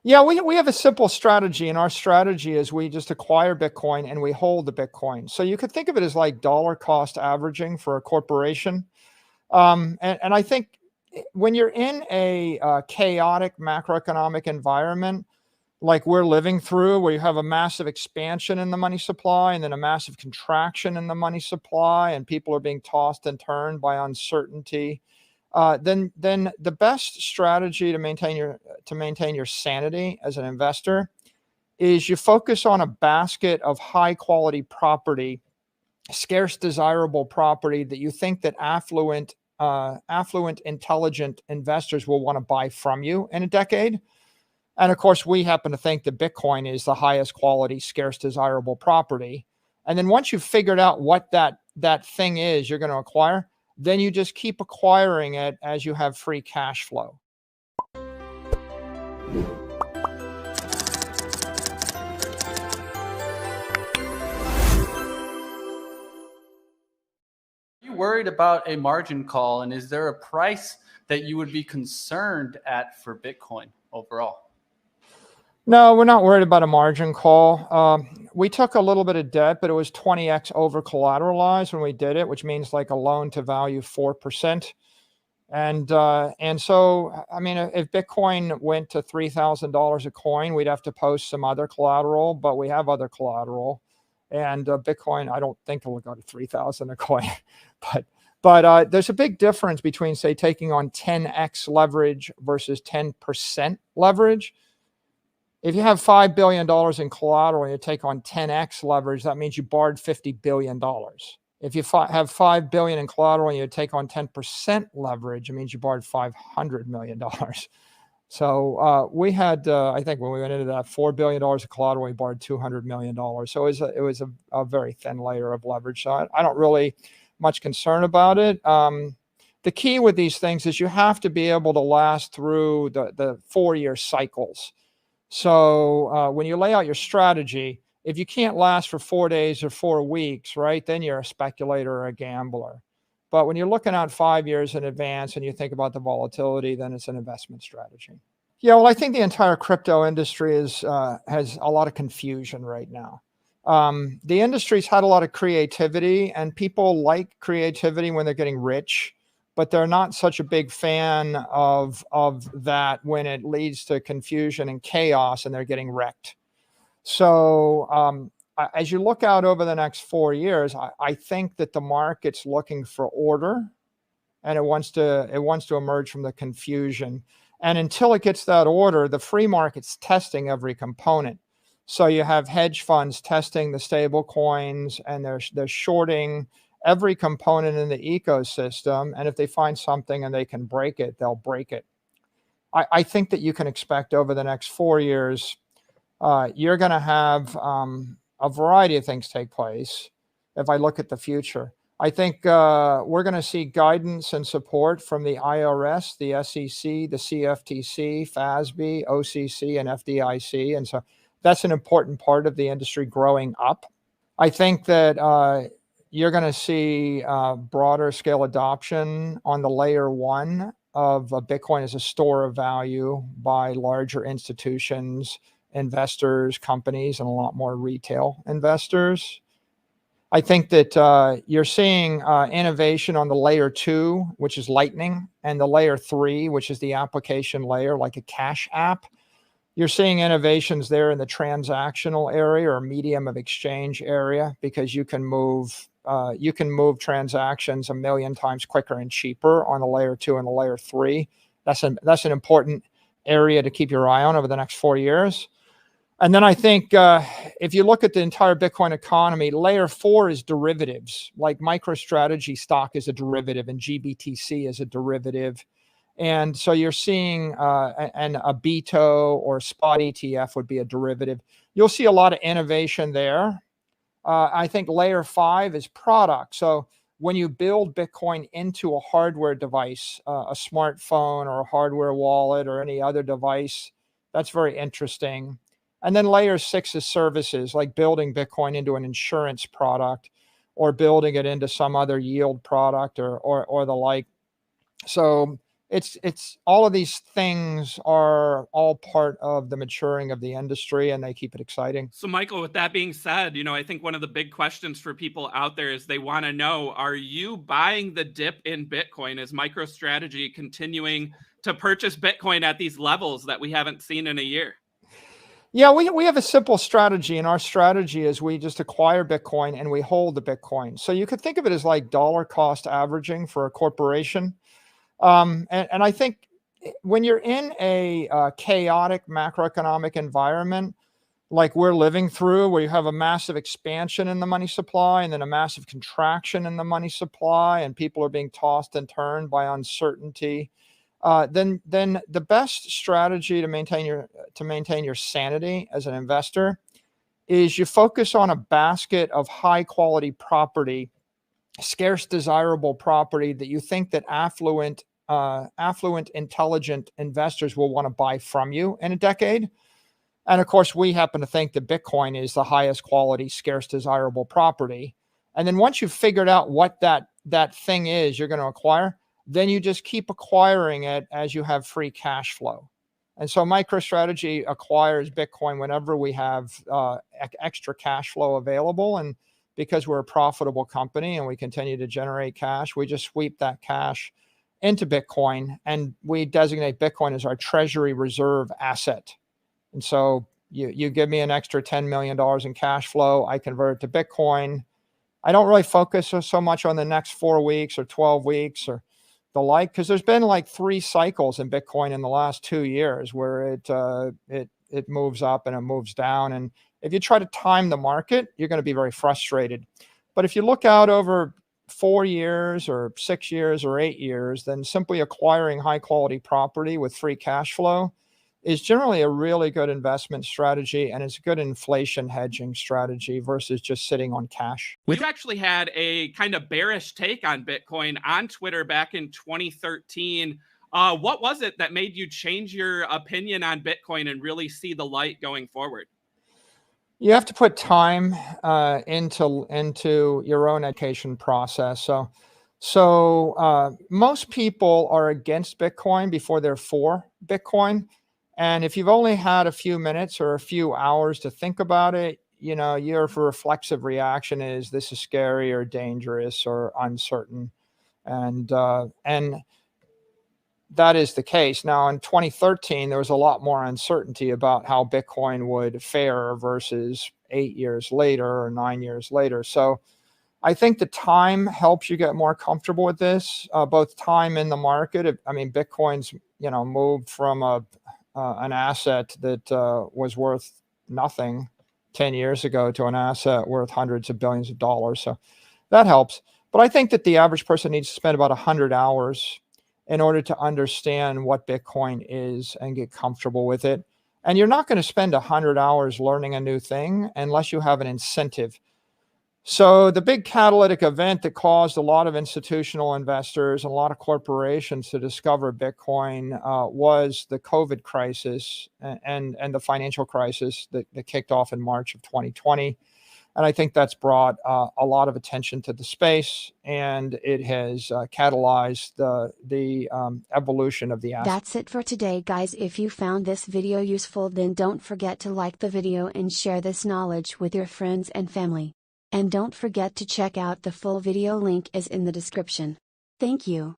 Yeah, we have a simple strategy, and our strategy is we just acquire Bitcoin and we hold the Bitcoin. So you could think of it as like dollar cost averaging for a corporation. And I think when you're in a chaotic macroeconomic environment like we're living through, where you have a massive expansion in the money supply and then a massive contraction in the money supply, and people are being tossed and turned by uncertainty, then the best strategy to maintain your sanity as an investor is you focus on a basket of high quality property, scarce desirable property that you think that affluent, intelligent investors will want to buy from you in a decade. And of course, we happen to think that Bitcoin is the highest quality, scarce, desirable property. And then once you've figured out what that thing is you're going to acquire, then you just keep acquiring it as you have free cash flow. Are you worried about a margin call, and is there a price that you would be concerned at for Bitcoin overall? No, we're not worried about a margin call. We took a little bit of debt, but it was 20x over collateralized when we did it, which means like a loan to value 4%. And so, I mean, if Bitcoin went to $3,000 a coin, we'd have to post some other collateral, but we have other collateral. And Bitcoin, I don't think it will go to 3,000 a coin, but there's a big difference between, say, taking on 10x leverage versus 10% leverage. If you have $5 billion in collateral and you take on 10x leverage, that means you borrowed $50 billion. If you have $5 billion in collateral and you take on 10% leverage, it means you borrowed $500 million. So we had, I think when we went into that, $4 billion of collateral, we borrowed $200 million. So it was a very thin layer of leverage. So I don't really much concern about it. The key with these things is you have to be able to last through the 4-year cycles. So when you lay out your strategy, if you can't last for 4 days or 4 weeks, right, then you're a speculator or a gambler. But when you're looking out 5 years in advance and you think about the volatility, then it's an investment strategy. Yeah, well, I think the entire crypto industry has a lot of confusion right now. The industry's had a lot of creativity, and people like creativity when they're getting rich, but they're not such a big fan of that when it leads to confusion and chaos and they're getting wrecked. So as you look out over the next 4 years, I think that the market's looking for order, and it wants to emerge from the confusion. And until it gets that order, the free market's testing every component. So you have hedge funds testing the stable coins, and they're shorting every component in the ecosystem. And if they find something and they can break it, they'll break it. I think that you can expect over the next 4 years, you're going to have a variety of things take place. If I look at the future, I think we're going to see guidance and support from the IRS, the SEC, the CFTC, FASB, OCC, and FDIC. And so that's an important part of the industry growing up. I think that you're going to see broader scale adoption on the layer 1 of Bitcoin as a store of value by larger institutions, investors, companies, and a lot more retail investors. I think that you're seeing innovation on the layer 2, which is Lightning, and the layer 3, which is the application layer, like a cash app. You're seeing innovations there in the transactional area or medium of exchange area, because you can move transactions 1 million times quicker and cheaper on the layer 2 and the layer 3. That's an important area to keep your eye on over the next 4 years. And then I think if you look at the entire Bitcoin economy, layer 4 is derivatives. Like MicroStrategy stock is a derivative, and GBTC is a derivative. And so you're seeing a BITO or spot ETF would be a derivative. You'll see a lot of innovation there. I think layer 5 is product. So when you build Bitcoin into a hardware device, a smartphone or a hardware wallet or any other device, that's very interesting. And then layer 6 is services, like building Bitcoin into an insurance product or building it into some other yield product or the like. So it's all of these things are all part of the maturing of the industry, and they keep it exciting. So Michael, with that being said, I think one of the big questions for people out there is they want to know, are you buying the dip in Bitcoin? Is MicroStrategy continuing to purchase Bitcoin at these levels that we haven't seen in a year? Yeah, we have a simple strategy, and our strategy is we just acquire Bitcoin and we hold the Bitcoin. So you could think of it as like dollar cost averaging for a corporation. And I think when you're in a chaotic macroeconomic environment like we're living through, where you have a massive expansion in the money supply and then a massive contraction in the money supply, and people are being tossed and turned by uncertainty, then the best strategy to maintain your sanity as an investor is you focus on a basket of high quality property, scarce desirable property that you think that affluent, intelligent investors will want to buy from you in a decade. And of course, we happen to think that Bitcoin is the highest quality, scarce desirable property. And then once you've figured out what that thing is you're going to acquire, then you just keep acquiring it as you have free cash flow. And so MicroStrategy acquires Bitcoin whenever we have extra cash flow available. And because we're a profitable company and we continue to generate cash, we just sweep that cash into Bitcoin, and we designate Bitcoin as our treasury reserve asset. And so you give me an extra $10 million in cash flow, I convert it to Bitcoin. I don't really focus so much on the next 4 weeks or 12 weeks or the like, because there's been like 3 cycles in Bitcoin in the last 2 years where it moves up and it moves down. And if you try to time the market, you're going to be very frustrated. But if you look out over 4 years or 6 years or 8 years, then simply acquiring high quality property with free cash flow is generally a really good investment strategy, and it's a good inflation hedging strategy versus just sitting on cash. You actually had a kind of bearish take on Bitcoin on Twitter back in 2013. What was it that made you change your opinion on Bitcoin and really see the light going forward? You have to put time into your own education process. So most people are against Bitcoin before they're for Bitcoin. And if you've only had a few minutes or a few hours to think about it, your reflexive reaction is this is scary or dangerous or uncertain. And that is the case. Now, in 2013, there was a lot more uncertainty about how Bitcoin would fare versus 8 years later or 9 years later. So I think the time helps you get more comfortable with this, both time in the market. Bitcoin's, moved from an asset that was worth nothing 10 years ago to an asset worth hundreds of billions of dollars. So that helps. But I think that the average person needs to spend about 100 hours in order to understand what Bitcoin is and get comfortable with it. And you're not going to spend 100 hours learning a new thing unless you have an incentive. So the big catalytic event that caused a lot of institutional investors and a lot of corporations to discover Bitcoin was the COVID crisis and the financial crisis that kicked off in March of 2020. And I think that's brought a lot of attention to the space, and it has catalyzed the evolution of the asset. That's it for today, guys. If you found this video useful, then don't forget to like the video and share this knowledge with your friends and family. And don't forget to check out the full video, link is in the description. Thank you.